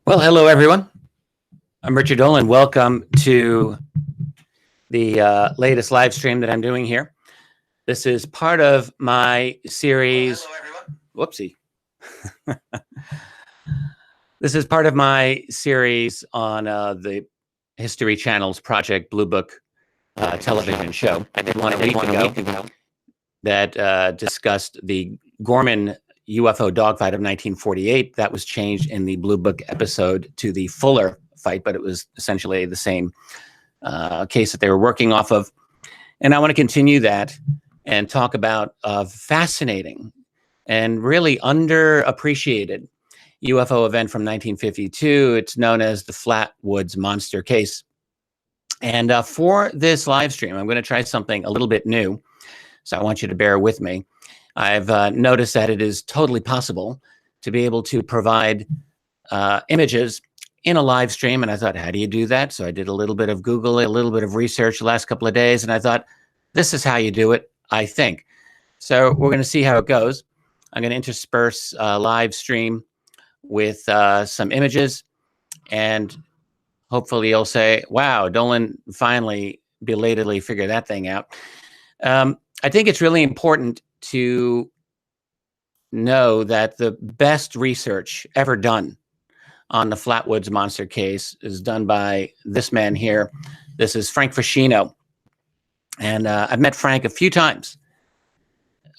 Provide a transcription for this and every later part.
Well, hello, everyone. I'm Richard Dolan. Welcome to the latest live stream that I'm doing here. This is part of my series. Hello, everyone. Whoopsie. This is part of my series on the History Channel's Project Blue Book television show. I did one a week ago that discussed the Gorman UFO dogfight of 1948. That was changed in the Blue Book episode to the Fuller fight, but it was essentially the same case that they were working off of. And I want to continue that and talk about a fascinating and really underappreciated UFO event from 1952. It's known as the Flatwoods monster case. And for this live stream, I'm going to try something a little bit new. So I want you to bear with me. I've noticed that it is totally possible to be able to provide images in a live stream. And I thought, how do you do that? So I did a little bit of Google, a little bit of research the last couple of days. And I thought, this is how you do it, I think. So we're going to see how it goes. I'm going to intersperse a live stream with some images. And hopefully you'll say, wow, Dolan finally belatedly figured that thing out. I think it's really important to know that the best research ever done on the Flatwoods monster case is done by this man here. This is Frank Feschino. And I've met Frank a few times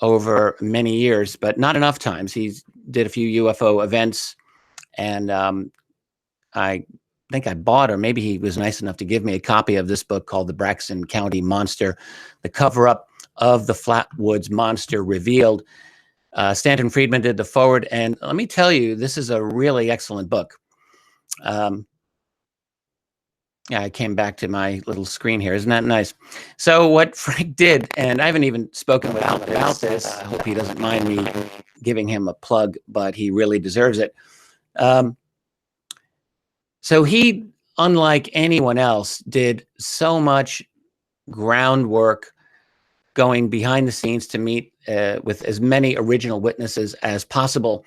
over many years, but not enough times. He did a few UFO events, and I think I bought, or maybe he was nice enough to give me a copy of this book called The Braxton County Monster, the cover-up of the Flatwoods monster revealed. Stanton Friedman did the forward, and let me tell you, this is a really excellent book. Yeah, I came back to my little screen here. Isn't that nice? So what Frank did, and I haven't even spoken with him about this. I hope he doesn't mind me giving him a plug, but he really deserves it. So he, unlike anyone else, did so much groundwork going behind the scenes to meet with as many original witnesses as possible,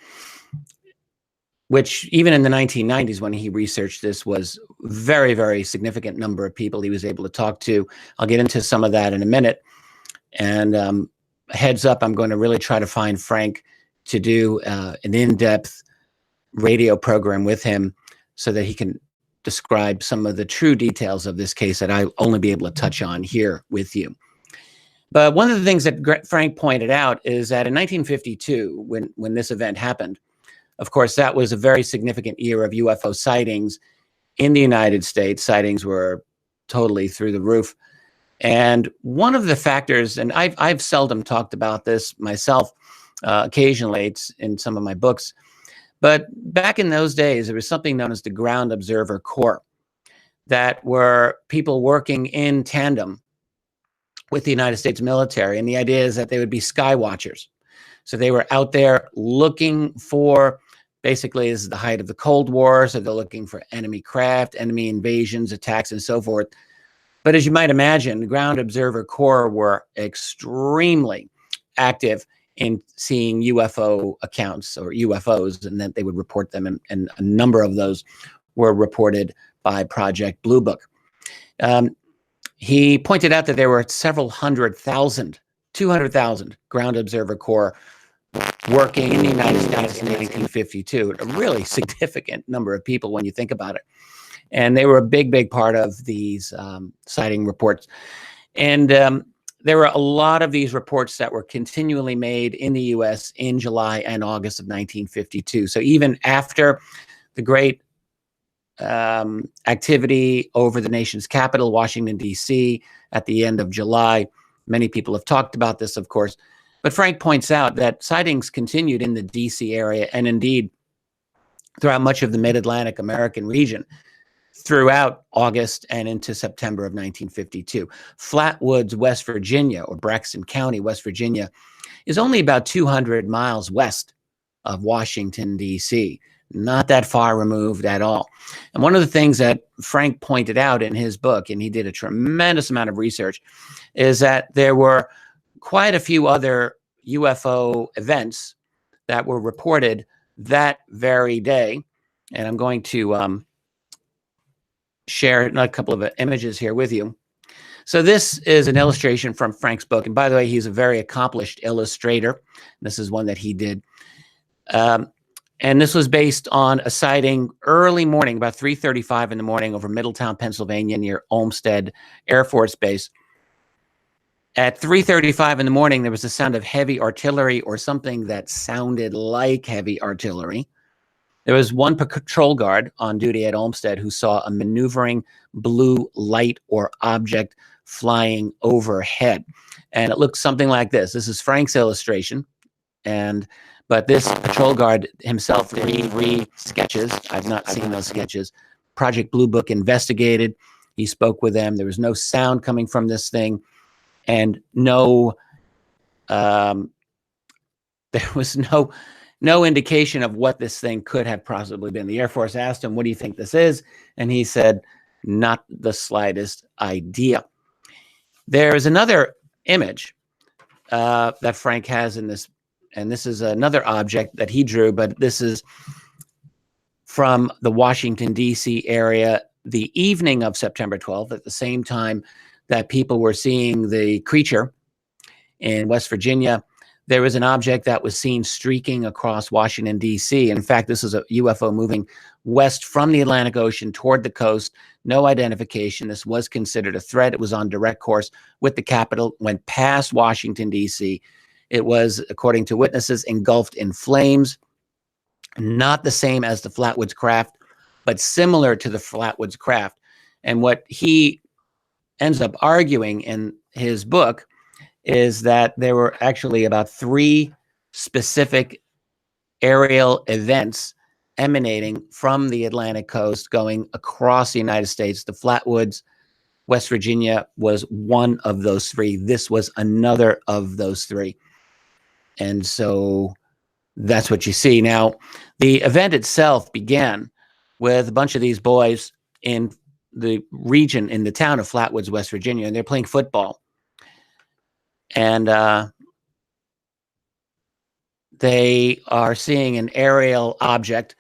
which even in the 1990s, when he researched this, was very, very significant number of people he was able to talk to. I'll get into some of that in a minute. And heads up, I'm going to really try to find Frank to do an in-depth radio program with him so that he can describe some of the true details of this case that I'll only be able to touch on here with you. But one of the things that Frank pointed out is that in 1952, when this event happened, of course, that was a very significant year of UFO sightings in the United States. Sightings were totally through the roof. And one of the factors, and I've seldom talked about this myself, occasionally it's in some of my books, but back in those days, there was something known as the Ground Observer Corps that were people working in tandem with the United States military. And the idea is that they would be sky watchers. So they were out there looking for, basically, this is the height of the Cold War. So they're looking for enemy craft, enemy invasions, attacks, and so forth. But as you might imagine, the Ground Observer Corps were extremely active in seeing UFO accounts or UFOs, and that they would report them. And a number of those were reported by Project Blue Book. He pointed out that there were several 200,000 Ground Observer Corps working in the United States in 1952. A really significant number of people when you think about it. And they were a big, big part of these sighting reports. And there were a lot of these reports that were continually made in the U.S. in July and August of 1952. So even after the great activity over the nation's capital, Washington, D.C., at the end of July. Many people have talked about this, of course. But Frank points out that sightings continued in the D.C. area and indeed throughout much of the mid-Atlantic American region throughout August and into September of 1952. Flatwoods, West Virginia, or Braxton County, West Virginia, is only about 200 miles west of Washington, D.C., not that far removed at all. And one of the things that Frank pointed out in his book, and he did a tremendous amount of research, is that there were quite a few other UFO events that were reported that very day And I'm going to share a couple of images here with you. So this is an illustration from Frank's book. And by the way, he's a very accomplished illustrator. This is one that he did. And this was based on a sighting early morning, about 3:35 in the morning over Middletown, Pennsylvania, near Olmsted Air Force Base. At 3:35 in the morning, there was the sound of heavy artillery or something that sounded like heavy artillery. There was one patrol guard on duty at Olmsted who saw a maneuvering blue light or object flying overhead. And it looked something like this. This is Frank's illustration. But this patrol guard himself did read sketches. I've not seen those sketches. Project Blue Book investigated. He spoke with them. There was no sound coming from this thing, and there was no indication of what this thing could have possibly been. The Air Force asked him, "What do you think this is?" And he said, "Not the slightest idea." There is another image that Frank has in this, and this is another object that he drew, but this is from the Washington, D.C. area the evening of September 12th, at the same time that people were seeing the creature in West Virginia. There was an object that was seen streaking across Washington, D.C. In fact, this is a UFO moving west from the Atlantic Ocean toward the coast. No identification. This was considered a threat. It was on direct course with the capital, went past Washington, D.C. It was, according to witnesses, engulfed in flames. Not the same as the Flatwoods craft, but similar to the Flatwoods craft. And what he ends up arguing in his book is that there were actually about 3 specific aerial events emanating from the Atlantic coast going across the United States. The Flatwoods, West Virginia, was one of those 3. This was another of those 3. And so that's what you see. Now, the event itself began with a bunch of these boys in the region, in the town of Flatwoods, West Virginia, and they're playing football. And they are seeing an aerial object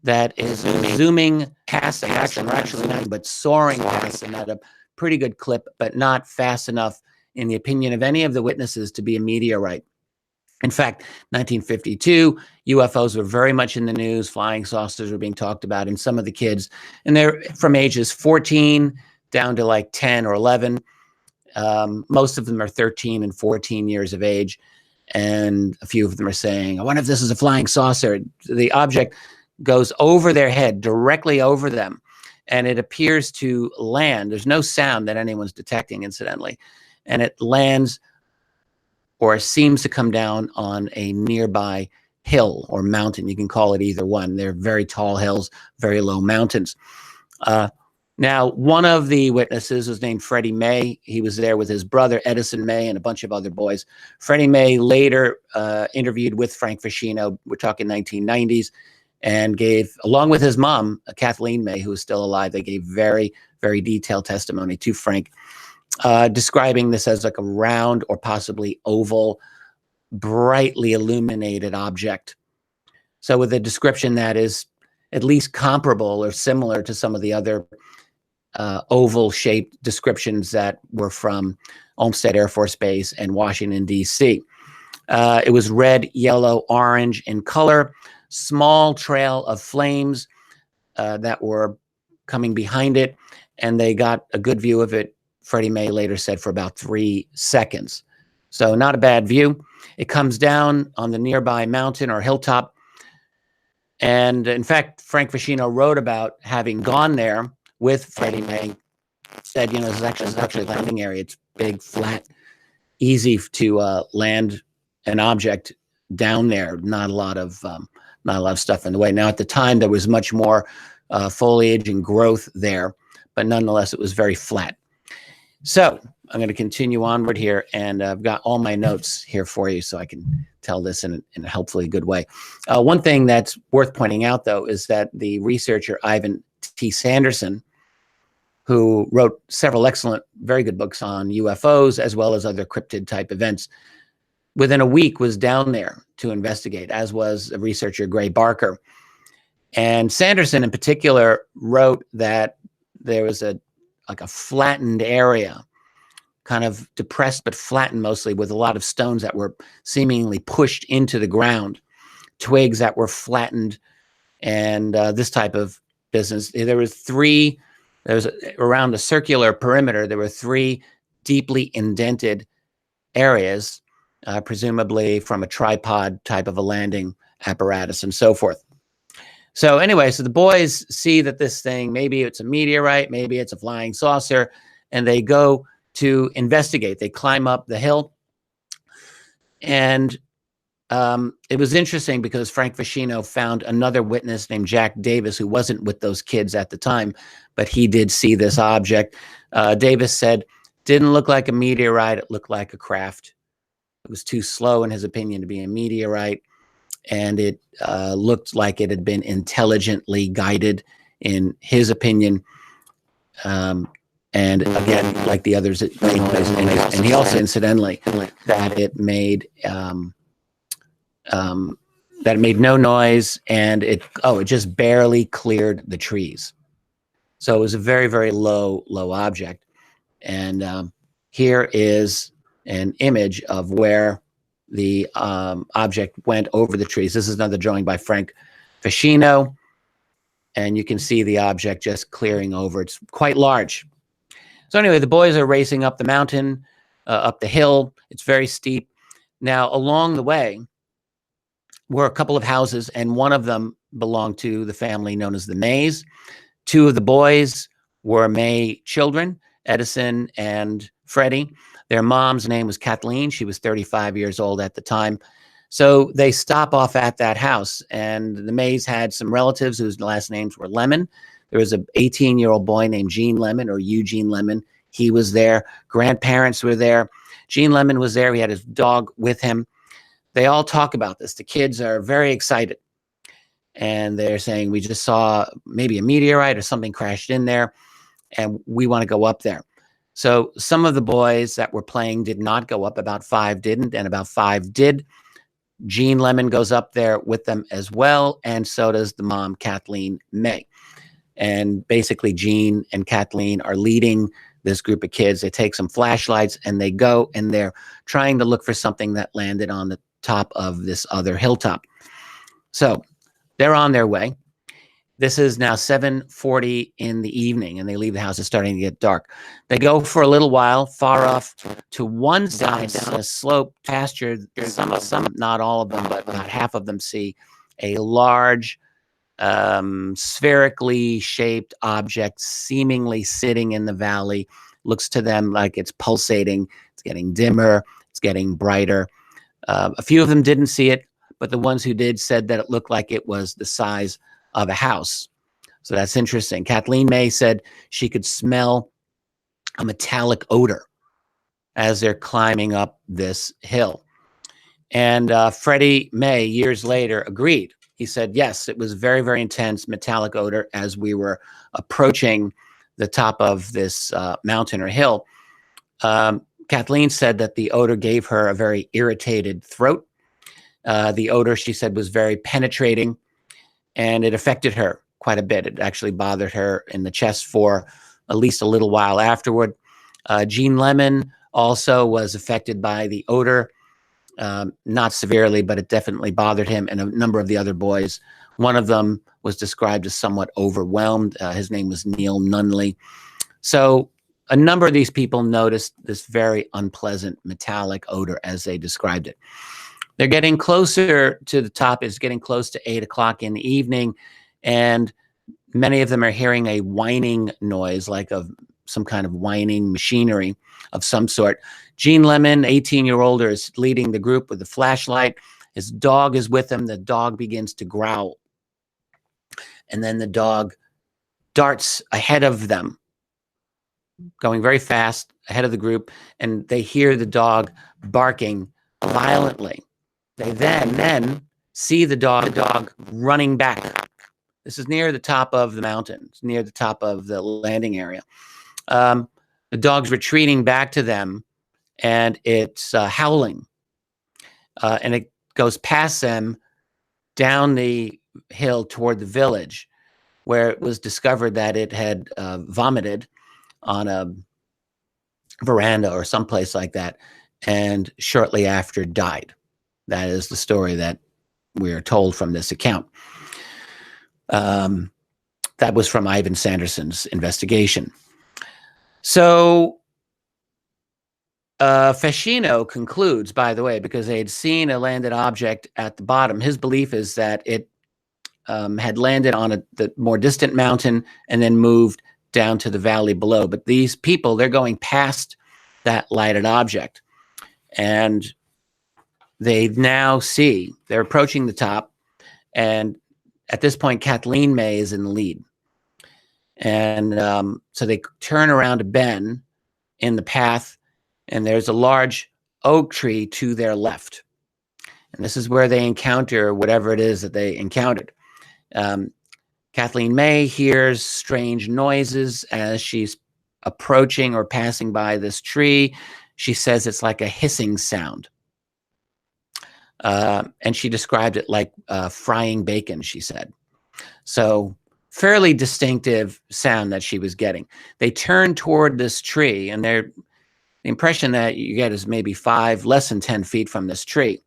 that is zooming past them, actually not, but soaring past them at a pretty good clip, but not fast enough, in the opinion of any of the witnesses, to be a meteorite. In fact, 1952, UFOs were very much in the news. Flying saucers were being talked about, and some of the kids, and they're from ages 14 down to like 10 or 11. Most of them are 13 and 14 years of age, and a few of them are saying, "I wonder if this is a flying saucer." The object goes over their head, directly over them, and it appears to land. There's no sound that anyone's detecting, incidentally, and it lands or seems to come down on a nearby hill or mountain. You can call it either one. They're very tall hills, very low mountains. Now, one of the witnesses was named Freddie May. He was there with his brother, Edison May, and a bunch of other boys. Freddie May later interviewed with Frank Feschino, we're talking 1990s, and gave, along with his mom, Kathleen May, who is still alive, they gave very, very detailed testimony to Frank, describing this as like a round or possibly oval, brightly illuminated object. So with a description that is at least comparable or similar to some of the other oval-shaped descriptions that were from Olmsted Air Force Base and Washington, D.C. It was red, yellow, orange in color, small trail of flames that were coming behind it, and they got a good view of it, Freddie May later said, for about 3 seconds. So not a bad view. It comes down on the nearby mountain or hilltop. And in fact, Frank Feschino wrote about having gone there with Freddie May, said, you know, this is actually a landing area. It's big, flat, easy to land an object down there. Not a lot of stuff in the way. Now, at the time, there was much more foliage and growth there, but nonetheless, it was very flat. So I'm going to continue onward here, and I've got all my notes here for you so I can tell this in a hopefully good way. One thing that's worth pointing out, though, is that the researcher Ivan T. Sanderson, who wrote several excellent, very good books on UFOs, as well as other cryptid-type events, within a week was down there to investigate, as was researcher Gray Barker. And Sanderson in particular wrote that there was a flattened area, kind of depressed but flattened mostly, with a lot of stones that were seemingly pushed into the ground, twigs that were flattened, and this type of business. There was around a circular perimeter, there were 3 deeply indented areas, presumably from a tripod type of a landing apparatus and so forth. So anyway, so the boys see that this thing, maybe it's a meteorite, maybe it's a flying saucer, and they go to investigate. They climb up the hill. And it was interesting because Frank Feschino found another witness named Jack Davis, who wasn't with those kids at the time, but he did see this object. Davis said, didn't look like a meteorite, it looked like a craft. It was too slow, in his opinion, to be a meteorite. And it looked like it had been intelligently guided, in his opinion. And again, like the others, it made noise. And he also, incidentally, that it made no noise, and it just barely cleared the trees. So it was a very, very low object. And here is an image of where the object went over the trees. This is another drawing by Frank Feschino, and you can see the object just clearing over. It's quite large. So anyway, the boys are racing up the mountain, up the hill. It's very steep. Now, along the way were a couple of houses, and one of them belonged to the family known as the Mays. 2 of the boys were May children, Edison and Freddie. Their mom's name was Kathleen. She was 35 years old at the time. So they stop off at that house, and the Mays had some relatives whose last names were Lemon. There was an 18-year-old boy named Gene Lemon, or Eugene Lemon. He was there. Grandparents were there. Gene Lemon was there. He had his dog with him. They all talk about this. The kids are very excited. And they're saying, we just saw maybe a meteorite or something crashed in there, and we want to go up there. So some of the boys that were playing did not go up. About 5 didn't, and about 5 did. Gene Lemon goes up there with them as well, and so does the mom, Kathleen May. And basically, Gene and Kathleen are leading this group of kids. They take some flashlights, and they go, and they're trying to look for something that landed on the top of this other hilltop. So they're on their way. This is now 7:40 in the evening, and they leave the house. It's starting to get dark. They go for a little while, far off to one side, a slope pasture. Some, not all of them, but about half of them see a large, spherically shaped object, seemingly sitting in the valley. Looks to them like it's pulsating. It's getting dimmer. It's getting brighter. A few of them didn't see it, but the ones who did said that it looked like it was the size of a house. So that's interesting. Kathleen May said she could smell a metallic odor as they're climbing up this hill. And Freddie May, years later, agreed. He said, yes, it was very, very intense metallic odor as we were approaching the top of this mountain or hill. Kathleen said that the odor gave her a very irritated throat. The odor, she said, was very penetrating, and it affected her quite a bit. It actually bothered her in the chest for at least a little while afterward. Gene Lemon also was affected by the odor, not severely, but it definitely bothered him, and a number of the other boys. One of them was described as somewhat overwhelmed. His name was Neil Nunley. So a number of these people noticed this very unpleasant metallic odor as they described it. They're getting closer to the top. It's getting close to 8 o'clock in the evening, and many of them are hearing a whining noise, like of some kind of whining machinery of some sort. Gene Lemon, 18-year-old, is leading the group with a flashlight. His dog is with him. The dog begins to growl, and then the dog darts ahead of them, going very fast ahead of the group, and they hear the dog barking violently. They then see the dog running back. This is near the top of the mountain. It's near the top of the landing area. The dog's retreating back to them, and it's howling. And it goes past them down the hill toward the village, where it was discovered that it had vomited on a veranda or someplace like that, and shortly after died. That is the story that we are told from this account. That was from Ivan Sanderson's investigation. So Feschino concludes, by the way, because they had seen a landed object at the bottom. His belief is that it had landed on the more distant mountain and then moved down to the valley below. But these people, they're going past that lighted object, and they now see, they're approaching the top, and at this point, Kathleen May is in the lead. And so they turn around a bend in the path, and there's a large oak tree to their left. And this is where they encounter whatever it is that they encountered. Kathleen May hears strange noises as she's approaching or passing by this tree. She says it's like a hissing sound. And she described it like frying bacon, she said. So fairly distinctive sound that she was getting. They turn toward this tree, and the impression that you get is maybe less than 10 feet from this tree.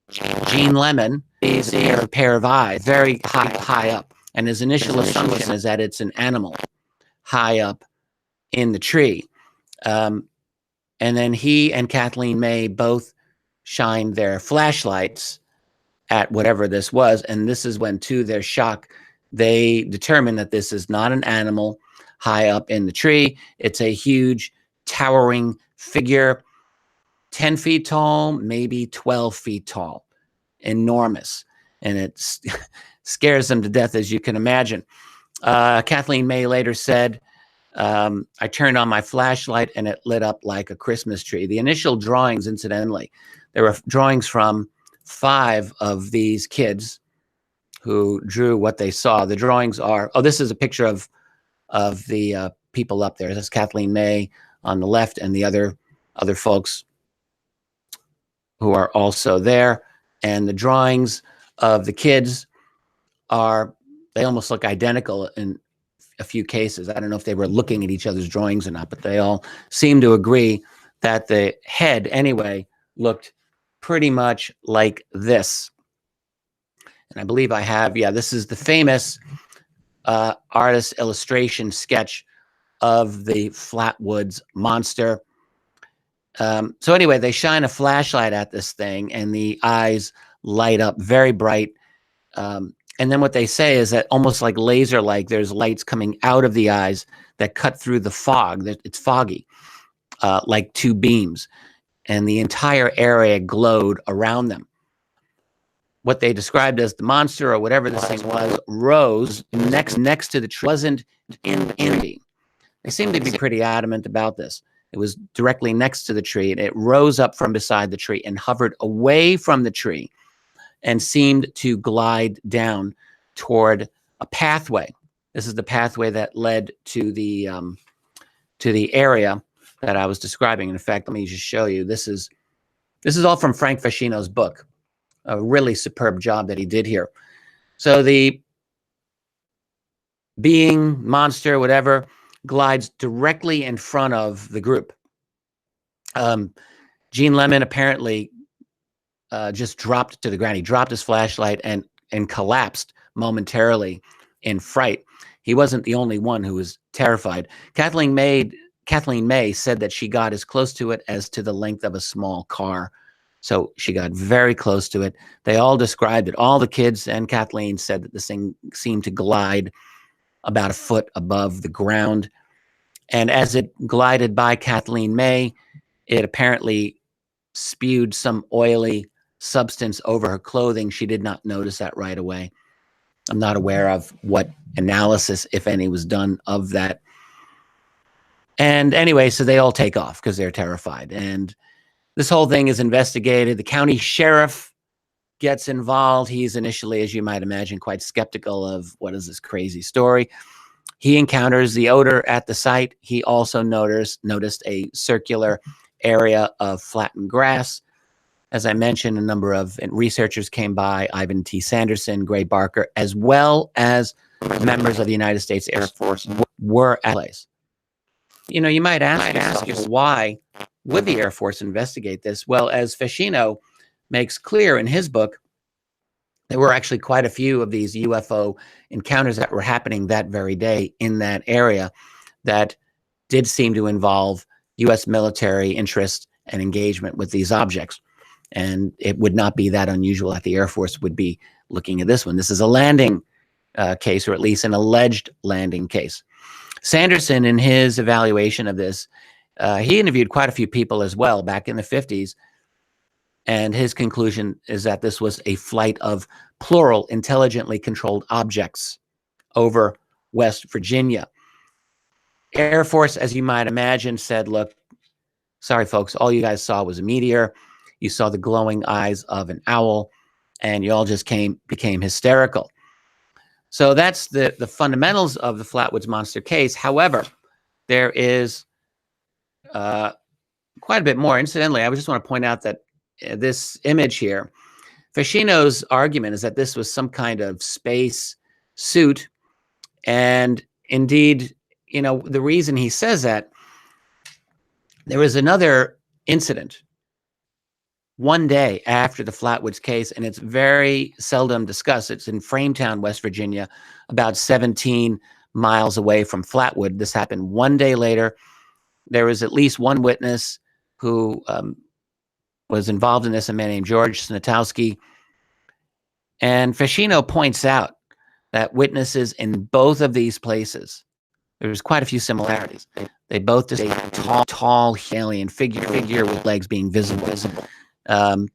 Gene Lemon sees a pair of eyes very high up, and his initial assumption is that it's an animal high up in the tree. And then he and Kathleen May both shined their flashlights at whatever this was, and this is when, to their shock, they determine that this is not an animal high up in the tree. It's a huge, towering figure, 10 feet tall, maybe 12 feet tall, enormous. And it scares them to death, as you can imagine. Kathleen May later said, I turned on my flashlight and it lit up like a Christmas tree. The initial drawings, incidentally, there were drawings from 5 of these kids who drew what they saw. The drawings are, this is a picture of the people up there. That's Kathleen May on the left, and the other folks who are also there. And the drawings of the kids they almost look identical in a few cases. I don't know if they were looking at each other's drawings or not, but they all seem to agree that the head, anyway, looked pretty much like this. And I believe I have, this is the famous artist illustration sketch of the Flatwoods monster. So anyway, they shine a flashlight at this thing, and the eyes light up very bright. And then what they say is that almost like laser-like, there's lights coming out of the eyes that cut through the fog. It's foggy, like 2 beams. And the entire area glowed around them. What they described as the monster, or whatever this thing was, rose next to the tree. Wasn't in the tree. They seem to be pretty adamant about this. It was directly next to the tree, and it rose up from beside the tree and hovered away from the tree and seemed to glide down toward a pathway. This is the pathway that led to the area that I was describing. In fact, let me just show you. This is all from Frank Feschino's book. A really superb job that he did here. So the being, monster, whatever, glides directly in front of the group. Gene Lemon apparently just dropped to the ground. He dropped his flashlight and collapsed momentarily in fright. He wasn't the only one who was terrified. Kathleen May said that she got as close to it as to the length of a small car. So she got very close to it. They all described it. All the kids and Kathleen said that this thing seemed to glide about a foot above the ground. And as it glided by Kathleen May, it apparently spewed some oily substance over her clothing. She did not notice that right away. I'm not aware of what analysis, if any, was done of that. And anyway, so they all take off because they're terrified. And this whole thing is investigated. The county sheriff gets involved. He's initially, as you might imagine, quite skeptical of what is this crazy story. He encounters the odor at the site. He also noticed a circular area of flattened grass. As I mentioned, a number of researchers came by, Ivan T. Sanderson, Gray Barker, as well as members of the United States Air Force were at the place. You know, you might ask yourself, why would the Air Force investigate this? Well, as Feschino makes clear in his book, there were actually quite a few of these UFO encounters that were happening that very day in that area that did seem to involve U.S. military interest and engagement with these objects. And it would not be that unusual that the Air Force would be looking at this one. This is a landing case, or at least an alleged landing case. Sanderson, in his evaluation of this, he interviewed quite a few people as well back in the 50s. And his conclusion is that this was a flight of plural intelligently controlled objects over West Virginia. Air Force, as you might imagine, said, look, sorry, folks, all you guys saw was a meteor. You saw the glowing eyes of an owl, and you all just became hysterical. So that's the fundamentals of the Flatwoods monster case. However, there is quite a bit more. Incidentally, I just want to point out that this image here, Feschino's argument is that this was some kind of space suit. And indeed, you know, the reason he says that, there was another incident one day after the Flatwoods case, and it's very seldom discussed. It's in Frametown, West Virginia, about 17 miles away from Flatwood. This happened one day later. There was at least one witness who was involved in this, a man named George Snatowski. And Feschino points out that witnesses in both of these places, there's quite a few similarities. They both just a tall alien figure with legs being visible. It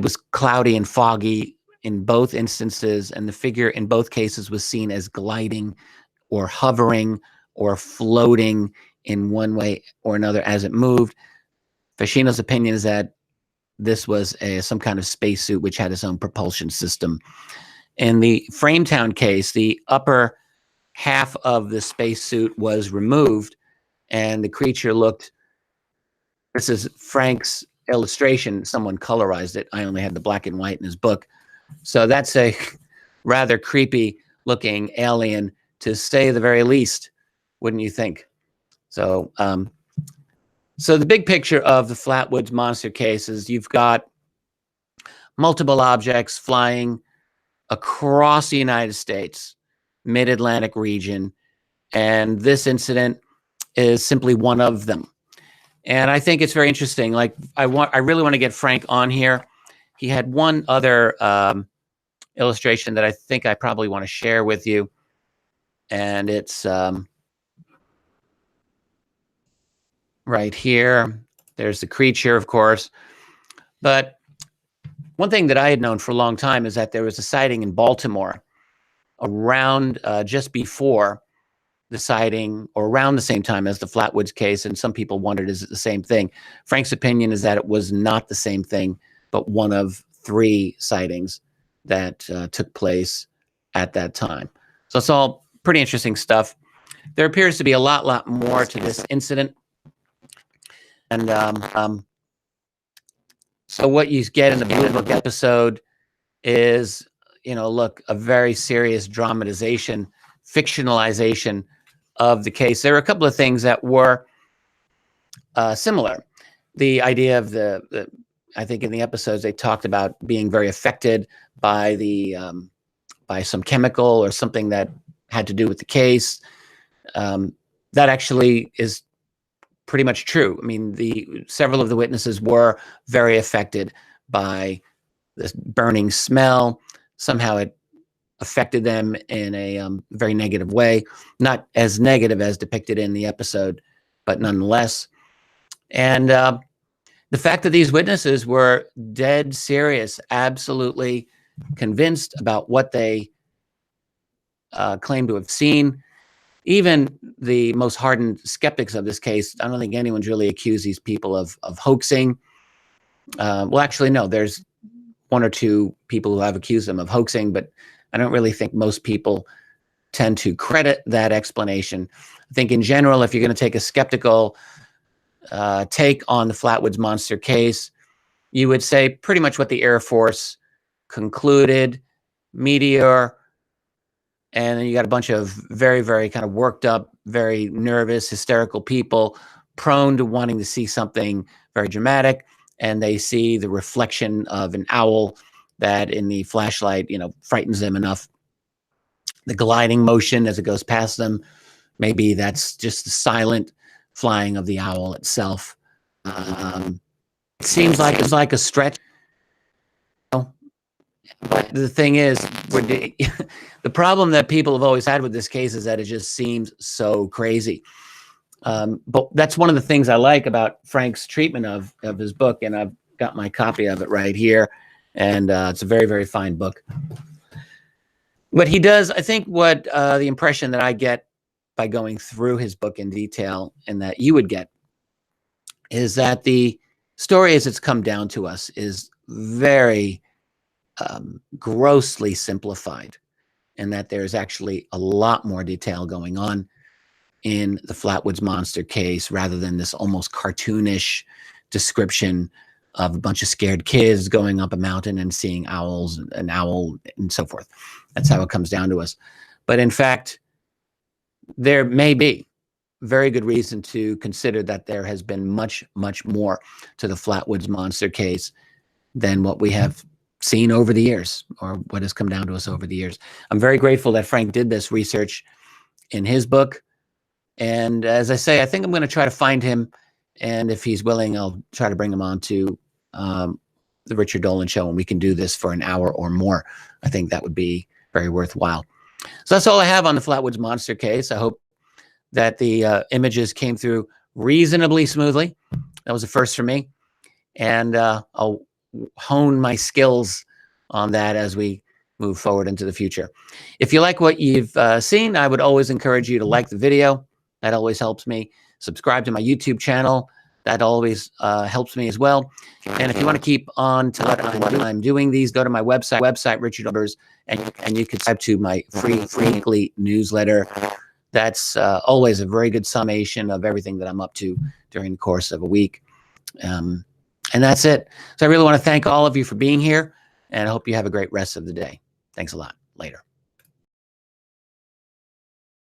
was cloudy and foggy in both instances, and the figure in both cases was seen as gliding or hovering or floating in one way or another as it moved. Feschino's opinion is that this was some kind of spacesuit which had its own propulsion system. In the Frametown case, the upper half of the spacesuit was removed, and the creature looked, this is Frank's illustration, someone colorized it. I only had the black and white in his book. So that's a rather creepy looking alien, to say the very least, wouldn't you think? So, so the big picture of the Flatwoods monster case is you've got multiple objects flying across the United States, mid-Atlantic region, and this incident is simply one of them. And I think it's very interesting. Like, I really want to get Frank on here. He had one other illustration that I think I probably want to share with you, and it's right here. There's the creature, of course. But one thing that I had known for a long time is that there was a sighting in Baltimore around just before the sighting, or around the same time as the Flatwoods case, and some people wondered, is it the same thing? Frank's opinion is that it was not the same thing, but one of 3 sightings that took place at that time. So it's all pretty interesting stuff. There appears to be a lot more to this incident. And so what you get in the Blue Book episode is, you know, look, a very serious dramatization, fictionalization of the case. There are a couple of things that were similar. The idea of I think in the episodes they talked about being very affected by by some chemical or something that had to do with the case. That actually is pretty much true. I mean, several of the witnesses were very affected by this burning smell. Somehow it affected them in a very negative way, not as negative as depicted in the episode, but nonetheless. And the fact that these witnesses were dead serious, absolutely convinced about what they claimed to have seen. Even the most hardened skeptics of this case, I don't think anyone's really accused these people of hoaxing. Well, actually, no, there's 1 or 2 people who have accused them of hoaxing, but I don't really think most people tend to credit that explanation. I think in general, if you're going to take a skeptical take on the Flatwoods monster case, you would say pretty much what the Air Force concluded, meteor, and then you got a bunch of very, very kind of worked up, very nervous, hysterical people prone to wanting to see something very dramatic, and they see the reflection of an owl that in the flashlight, frightens them enough. The gliding motion as it goes past them, maybe that's just the silent flying of the owl itself. It seems like it's like a stretch. But the thing is, the problem that people have always had with this case is that it just seems so crazy. But that's one of the things I like about Frank's treatment of his book, and I've got my copy of it right here, and it's a very, very fine book. What he does, I think what the impression that I get by going through his book in detail, and that you would get, is that the story as it's come down to us is very grossly simplified, and that there's actually a lot more detail going on in the Flatwoods monster case rather than this almost cartoonish description of a bunch of scared kids going up a mountain and seeing owls, an owl, and so forth. That's how it comes down to us. But in fact, there may be very good reason to consider that there has been much, much more to the Flatwoods monster case than what we have seen over the years, or what has come down to us over the years. I'm very grateful that Frank did this research in his book. And as I say, I think I'm going to try to find him. And if he's willing, I'll try to bring him on to the Richard Dolan Show, and we can do this for an hour or more. I think that would be very worthwhile. So that's all I have on the Flatwoods monster case. I hope that the images came through reasonably smoothly. That was a first for me. And I'll hone my skills on that as we move forward into the future. If you like what you've seen, I would always encourage you to like the video. That always helps me. Subscribe to my YouTube channel. That always helps me as well. And if you want to keep on to what I'm doing these, go to my website Richard Odors, and you can subscribe to my free weekly newsletter. That's always a very good summation of everything that I'm up to during the course of a week. And that's it. So I really want to thank all of you for being here, and I hope you have a great rest of the day. Thanks a lot. Later.